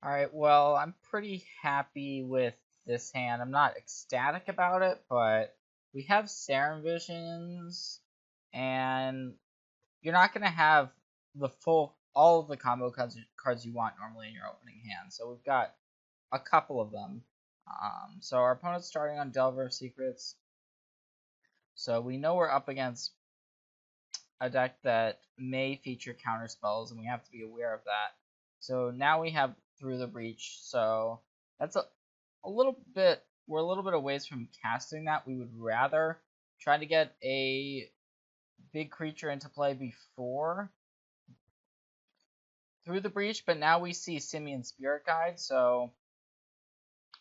Alright, well, I'm pretty happy with this hand. I'm not ecstatic about it, but we have Serum Visions, and you're not going to have all of the combo cards you want normally in your opening hand. So we've got a couple of them. So our opponent's starting on Delver of Secrets. So we know we're up against a deck that may feature counter spells, and we have to be aware of that. So now we have Through the Breach. So that's a little bit, we're a little bit away from casting that. We would rather try to get a big creature into play before Through the Breach, but now we see Simian Spirit Guide, so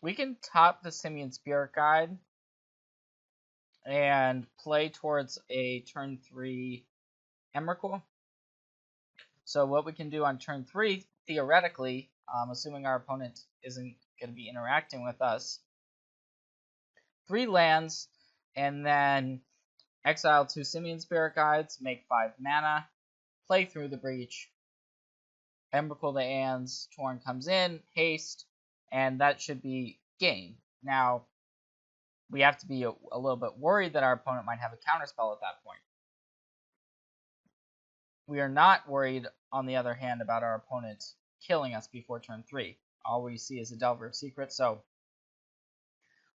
we can top the Simian Spirit Guide and play towards a turn 3 Emrakul. So what we can do on turn 3, theoretically, assuming our opponent isn't going to be interacting with us, 3 lands, and then exile 2 Simian Spirit Guides, make 5 mana, play Through the Breach, Emrakul the Ands, Torn comes in, haste, and that should be game. Now, we have to be a little bit worried that our opponent might have a counterspell at that point. We are not worried, on the other hand, about our opponent killing us before turn 3. All we see is a Delver of Secrets, so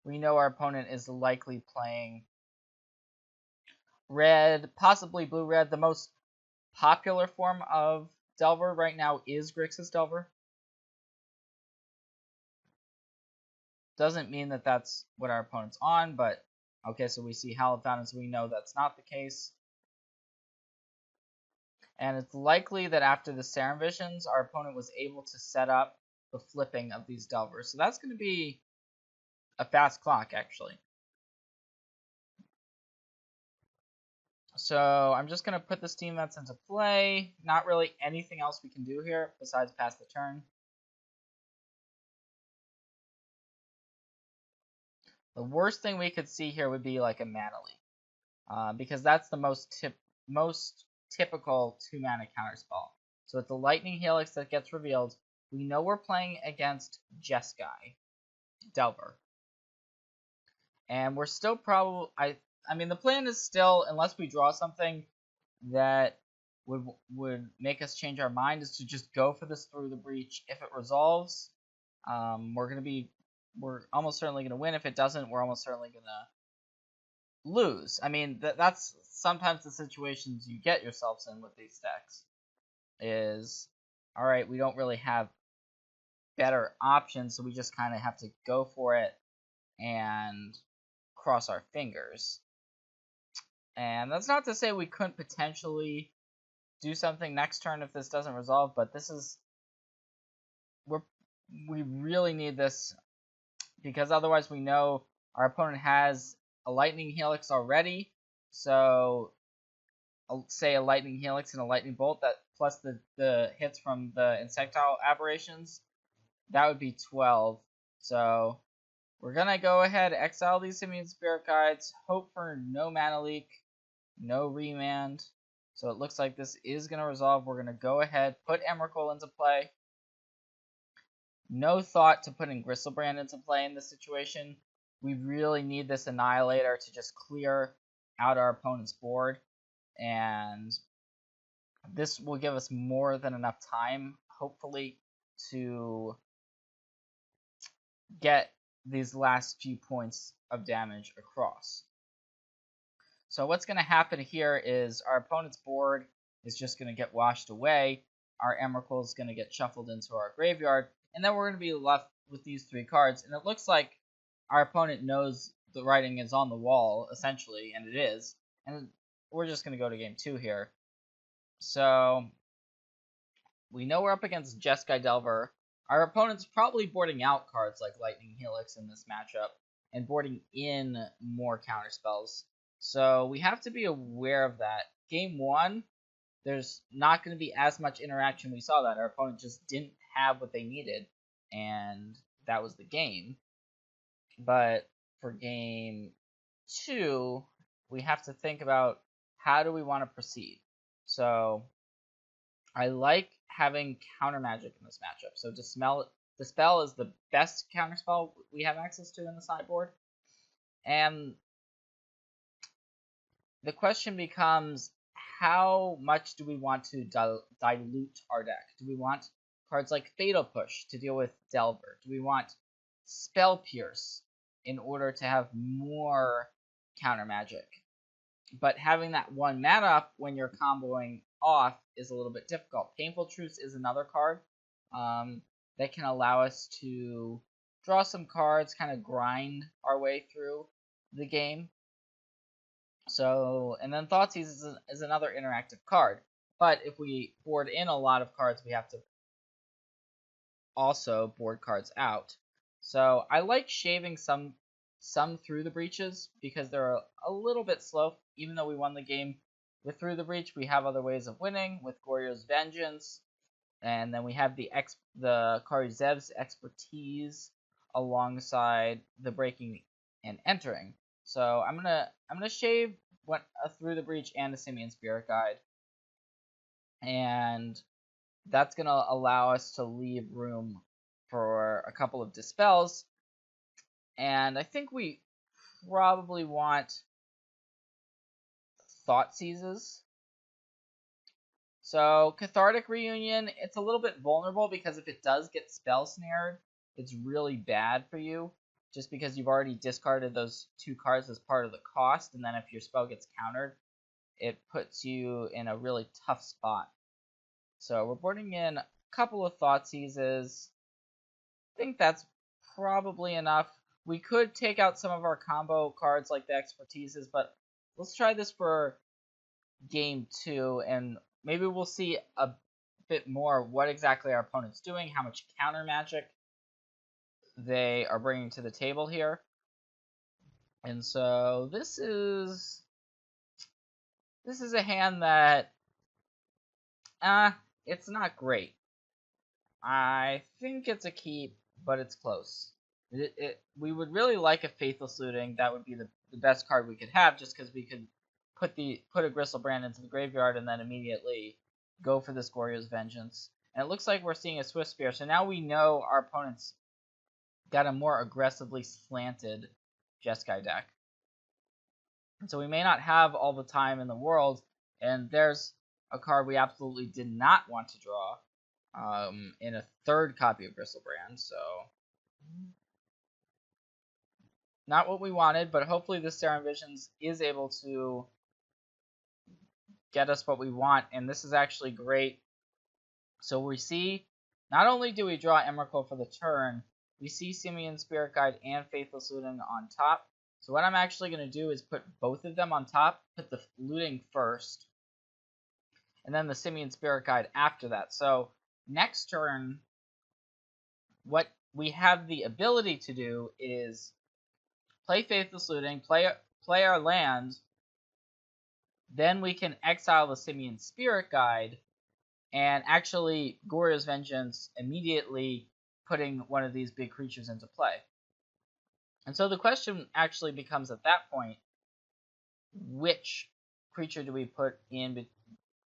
we know our opponent is likely playing red, possibly blue-red. The most popular form of Delver right now is Grixis Delver. Doesn't mean that that's what our opponent's on, but okay, so we see Hallowed Fountains, we know that's not the case. And it's likely that after the Serum Visions, our opponent was able to set up the flipping of these Delvers. So that's going to be a fast clock, actually. So I'm just going to put the Steam Vents into play. Not really anything else we can do here besides pass the turn. The worst thing we could see here would be like a Mana Leak, because that's the most typical 2-mana counterspell. So it's the Lightning Helix that gets revealed. We know we're playing against Jeskai Delver. And we're still probably, I mean, the plan is still, unless we draw something that would make us change our mind, is to just go for this Through the Breach. If it resolves, we're almost certainly going to win. If it doesn't, we're almost certainly going to lose. I mean, that's sometimes the situations you get yourselves in with these decks. Is, all right, we don't really have better options, so we just kind of have to go for it and cross our fingers. And that's not to say we couldn't potentially do something next turn if this doesn't resolve, but this is, we really need this, because otherwise we know our opponent has a Lightning Helix already. So say a Lightning Helix and a Lightning Bolt, that plus the hits from the Insectile Aberrations, that would be 12. So we're going to go ahead, exile these Simian Spirit Guides, hope for no Mana Leak, no Remand. So it looks like this is going to resolve. We're going to go ahead, put Emrakul into play. No thought to putting Gristlebrand into play in this situation. We really need this Annihilator to just clear out our opponent's board. And this will give us more than enough time, hopefully, to get these last few points of damage across. So what's going to happen here is our opponent's board is just going to get washed away. Our Emrakul is going to get shuffled into our graveyard. And then we're going to be left with these 3 cards. And it looks like our opponent knows the writing is on the wall, essentially, and it is. And we're just going to go to game 2 here. So we know we're up against Jeskai Delver. Our opponent's probably boarding out cards like Lightning Helix in this matchup and boarding in more counterspells. So we have to be aware of that. Game 1, there's not going to be as much interaction. We saw that. Our opponent just didn't have what they needed, and that was the game. But for game 2, we have to think about how do we want to proceed. So I like having counter magic in this matchup. So Dispel is the best counterspell we have access to in the sideboard. And the question becomes, how much do we want to dilute our deck? Do we want cards like Fatal Push to deal with Delver? Do we want Spell Pierce in order to have more counter magic? But having that 1 mana up when you're comboing off is a little bit difficult. Painful Truce is another card that can allow us to draw some cards, kind of grind our way through the game. So, and then Thoughtseize is another interactive card. But if we board in a lot of cards, we have to also board cards out. So I like shaving some through the breaches because they're a little bit slow. Even though we won the game with Through the Breach, we have other ways of winning with Goryo's Vengeance, and then we have the Kari Zev's Expertise alongside the Breaking and Entering. So I'm gonna shave a Through the Breach and a Simian Spirit Guide, and that's gonna allow us to leave room for a couple of Dispels. And I think we probably want Thoughtseizes. So Cathartic Reunion, it's a little bit vulnerable because if it does get spell snared, it's really bad for you, just because you've already discarded those 2 cards as part of the cost, and then if your spell gets countered, it puts you in a really tough spot. So we're boarding in a couple of Thoughtseizes. I think that's probably enough. We could take out some of our combo cards like the Expertises, but let's try this for game 2, and maybe we'll see a bit more what exactly our opponent's doing, how much counter magic they are bringing to the table here. And so this is a hand that it's not great. I think it's a keep, but it's close. We would really like a Faithless Looting. That would be the best card we could have, just because we could put a Gristlebrand into the graveyard and then immediately go for this Goryo's Vengeance. And it looks like we're seeing a Swift Spear, so now we know our opponent's got a more aggressively slanted Jeskai deck. And so we may not have all the time in the world, and there's a card we absolutely did not want to draw in a 3rd copy of Gristlebrand, so not what we wanted, but hopefully this Serum Visions is able to get us what we want, and this is actually great. So we see, not only do we draw Emrakul for the turn, we see Simian Spirit Guide and Faithless Looting on top. So what I'm actually going to do is put both of them on top, put the Looting first, and then the Simian Spirit Guide after that. So next turn, what we have the ability to do is play Faithless Looting, play our land, then we can exile the Simian Spirit Guide, and actually Goryo's Vengeance immediately putting one of these big creatures into play. And so the question actually becomes at that point, which creature do we put in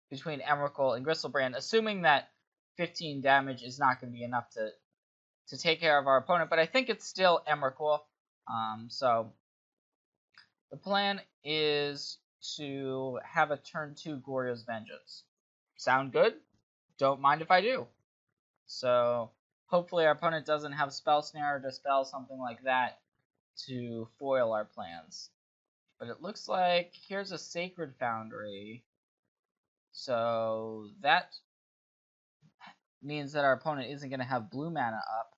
between Emrakul and Gristlebrand, assuming that 15 damage is not going to be enough to take care of our opponent, but I think it's still Emrakul. So the plan is to have a turn 2 Goryo's Vengeance. Sound good? Don't mind if I do. So hopefully our opponent doesn't have Spell Snare or Dispel, something like that, to foil our plans. But it looks like here's a Sacred Foundry. So that means that our opponent isn't going to have blue mana up,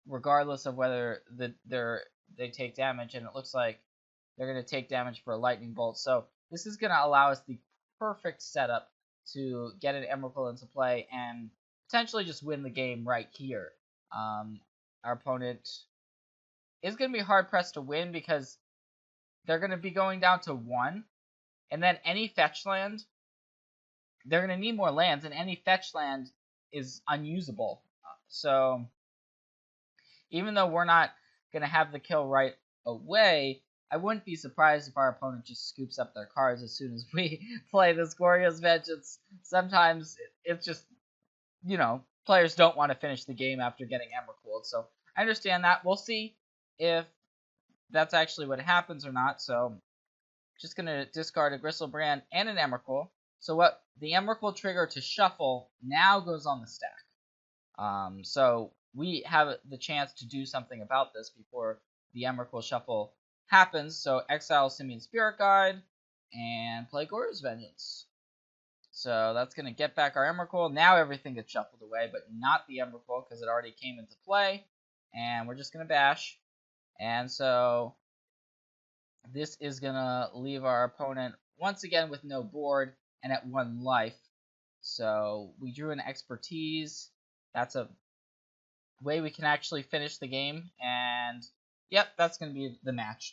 regardless of whether they take damage, and it looks like they're going to take damage for a Lightning Bolt. So this is going to allow us the perfect setup to get an Emrakul into play and potentially just win the game right here. Our opponent is going to be hard-pressed to win because they're going to be going down to 1, and then any fetch land, they're going to need more lands, and any fetch land is unusable. So even though we're not going to have the kill right away, I wouldn't be surprised if our opponent just scoops up their cards as soon as we play this Goryo's Vengeance. Sometimes it's just players don't want to finish the game after getting Emrakul. So I understand that. We'll see if that's actually what happens or not. So just going to discard a Gristlebrand and an Emrakul. So what the Emrakul trigger to shuffle now goes on the stack. So we have the chance to do something about this before the Emrakul shuffle happens. So exile Simian Spirit Guide and play Goryo's Vengeance. So that's going to get back our Emrakul. Now everything gets shuffled away, but not the Emrakul because it already came into play. And we're just going to bash. And so this is going to leave our opponent once again with no board and at 1 life. So we drew an Expertise. That's a way we can actually finish the game. And yep, that's going to be the match.